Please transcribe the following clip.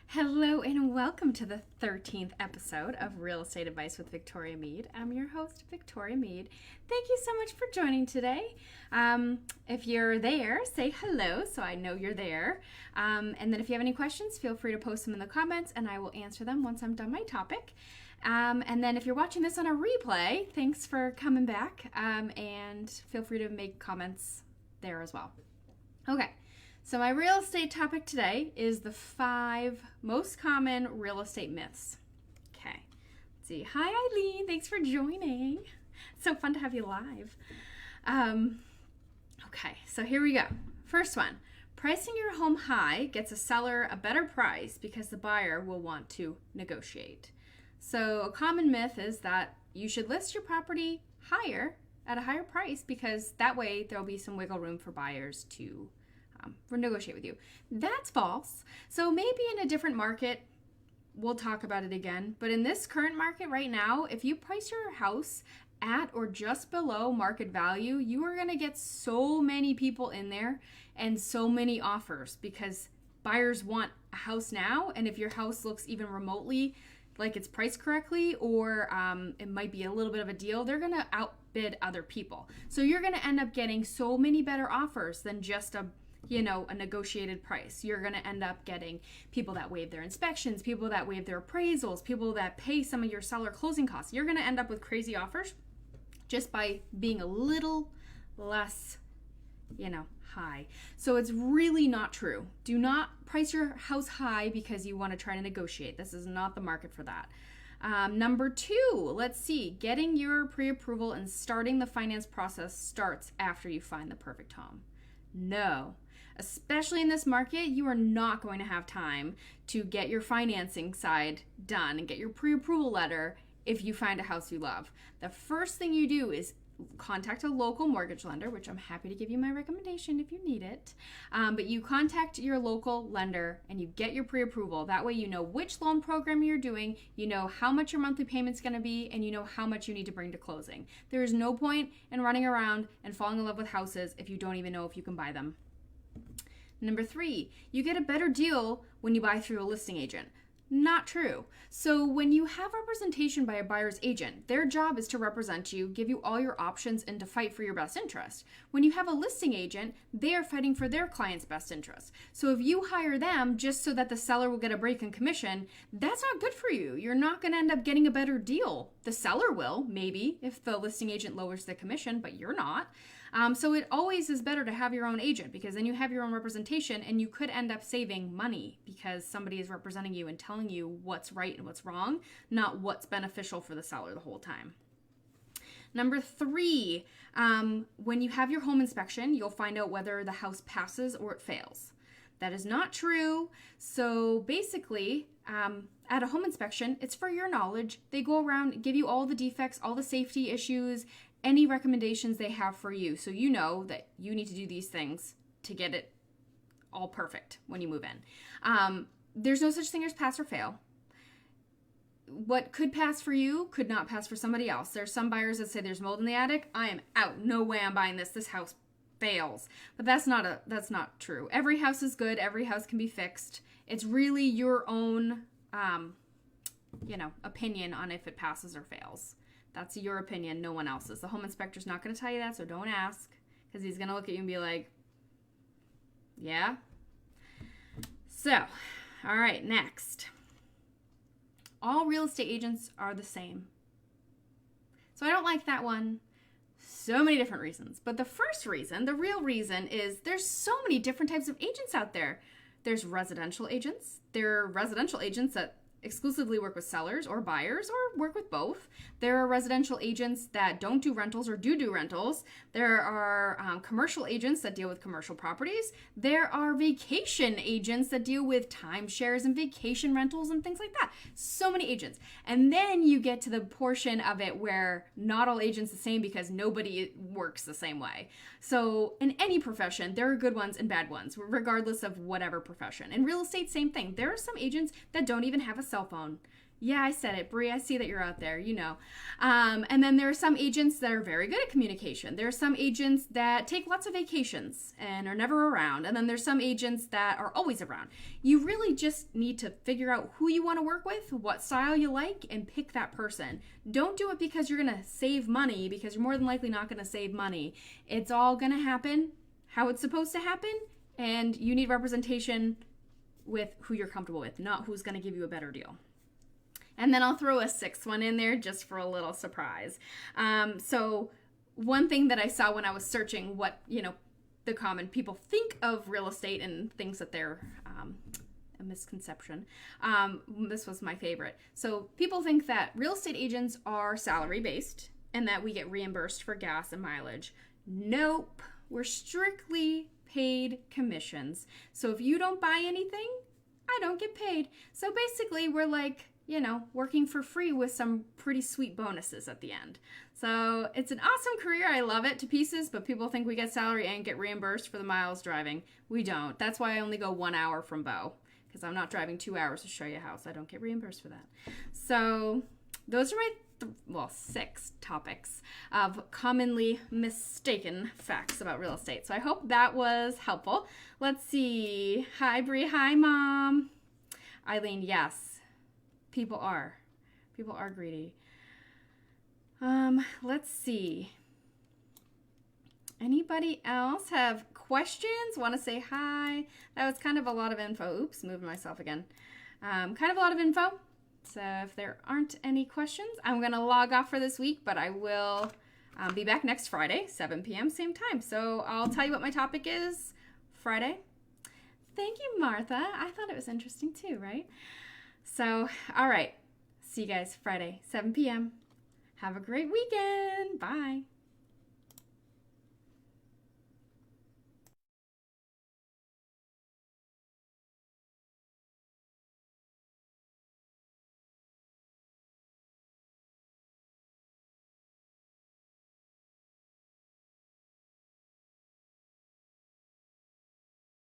Hello and welcome to the 13th episode of Real Estate Advice with Victoria Mead. I'm your host, Victoria Mead. Thank you so much for joining today. If you're there, say hello so I know you're there. And then if you have any questions, feel free to post them in the comments and I will answer them once I'm done my topic. And then if you're watching this on a replay, thanks for coming back and feel free to make comments there as well. Okay. So my real estate topic today is the 5 most common real estate myths. Okay, let's see. Hi Eileen, thanks for joining. It's so fun to have you live. Okay, so here we go. First one, pricing your home high gets a seller a better price because the buyer will want to negotiate. So a common myth is that you should list your property higher at a higher price because that way there'll be some wiggle room for buyers to negotiate with you. That's false. So maybe in a different market, we'll talk about it again. But in this current market right now, if you price your house at or just below market value, you are going to get so many people in there and so many offers because buyers want a house now. And if your house looks even remotely like it's priced correctly or it might be a little bit of a deal, they're going to outbid other people. So you're going to end up getting so many better offers than just a negotiated price. You're going to end up getting people that waive their inspections, people that waive their appraisals, people that pay some of your seller closing costs. You're going to end up with crazy offers just by being a little less, high. So it's really not true. Do not price your house high because you want to try to negotiate. This is not the market for that. Number 2, let's see. Getting your pre-approval and starting the finance process starts after you find the perfect home. No. Especially in this market, you are not going to have time to get your financing side done and get your pre-approval letter if you find a house you love. The first thing you do is contact a local mortgage lender, which I'm happy to give you my recommendation if you need it. But you contact your local lender and you get your pre-approval. That way you know which loan program you're doing, you know how much your monthly payment's going to be, and you know how much you need to bring to closing. There is no point in running around and falling in love with houses if you don't even know if you can buy them. Number 3, you get a better deal when you buy through a listing agent. Not true. So when you have representation by a buyer's agent, their job is to represent you, give you all your options, and to fight for your best interest. When you have a listing agent, they are fighting for their client's best interest. So if you hire them just so that the seller will get a break in commission, that's not good for you. You're not going to end up getting a better deal. The seller will, maybe, if the listing agent lowers the commission, but you're not. So it always is better to have your own agent because then you have your own representation and you could end up saving money because somebody is representing you and telling you what's right and what's wrong, not what's beneficial for the seller the whole time. Number 3, when you have your home inspection, you'll find out whether the house passes or it fails. That is not true. So basically, at a home inspection, it's for your knowledge. They go around, give you all the defects, all the safety issues, any recommendations they have for you. So you know that you need to do these things to get it all perfect when you move in. There's no such thing as pass or fail. What could pass for you could not pass for somebody else. There's some buyers that say there's mold in the attic. I am out. No way I'm buying this. This house fails. But that's not true. Every house is good. Every house can be fixed. It's really your own, opinion on if it passes or fails. That's your opinion, no one else's. The home inspector's not going to tell you that, so don't ask, because he's going to look at you and be like, yeah? So, all right, next. All real estate agents are the same. So I don't like that one. So many different reasons. But the first reason, the real reason, is there's so many different types of agents out there. There's residential agents. There are residential agents that exclusively work with sellers or buyers or work with both. There are residential agents that don't do rentals or do rentals. There are commercial agents that deal with commercial properties. There are vacation agents that deal with timeshares and vacation rentals and things like that. So many agents. And then you get to the portion of it where not all agents are the same because nobody works the same way. So in any profession, there are good ones and bad ones, regardless of whatever profession. In real estate, same thing. There are some agents that don't even have a cell phone. Yeah, I said it. Bree, I see that you're out there, you know. And then there are some agents that are very good at communication. There are some agents that take lots of vacations and are never around. And then there's some agents that are always around. You really just need to figure out who you want to work with, what style you like, and pick that person. Don't do it because you're going to save money, because you're more than likely not going to save money. It's all going to happen how it's supposed to happen, and you need representation with who you're comfortable with, not who's going to give you a better deal. And then I'll throw a sixth one in there just for a little surprise. So one thing that I saw when I was searching what, the common people think of real estate and things that they're a misconception. This was my favorite. So people think that real estate agents are salary based and that we get reimbursed for gas and mileage. Nope. We're strictly paid commissions. So if you don't buy anything, I don't get paid. So basically we're like, working for free with some pretty sweet bonuses at the end. So it's an awesome career. I love it to pieces, but people think we get salary and get reimbursed for the miles driving. We don't. That's why I only go 1 hour from Bow, because I'm not driving 2 hours to show you a house. I don't get reimbursed for that. So those are my 6 topics of commonly mistaken facts about real estate. So I hope that was helpful. Let's see. Hi, Bree. Hi, Mom. Eileen, yes. People are greedy. Let's see. Anybody else have questions? Want to say hi? That was kind of a lot of info. Oops, moving myself again. Kind of a lot of info. So if there aren't any questions, I'm going to log off for this week, but I will be back next Friday, 7 p.m., same time. So I'll tell you what my topic is Friday. Thank you, Martha. I thought it was interesting too, right? So, all right. See you guys Friday, 7 p.m. Have a great weekend. Bye.